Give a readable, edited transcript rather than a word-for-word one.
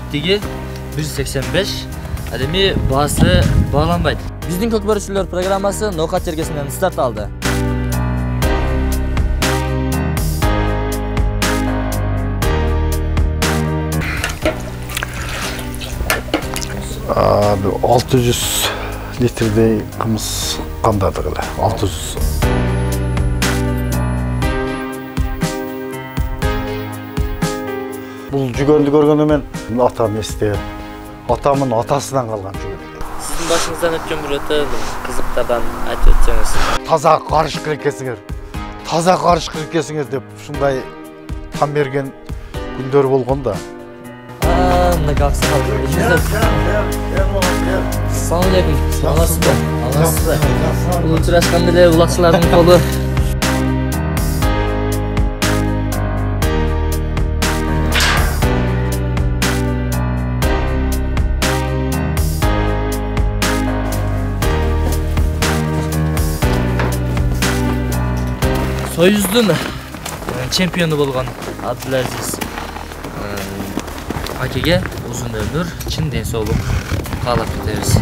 биіктігі 1.85. Әдемі басы bağlanбайды. Біздің көкбөрішілер программасы ноқат жергесінен старт алды. Abi 600 litrede kımız kandadık öyle. 600. Бұл жүгерді көргенде мен атам есте. Атамın атасынан қалған жүгер. Sizin başınızdan ötкен bir öte қызықтардан айтып өтсеңіз. Таза қарышқыр екенсіңер. Таза қарышқыр екенсіңер деп шындай там берген күндер болған да. Мына қақсы қалды. Салам алейкум. Саламатсыз ба? Аласыз ба? Бұл ұшырасқан деле улакчылардын қолы. Soyuzdun чемпионы болған Абдулазиз акеге uzun ömür, чын денсаулық қалап кетебиз.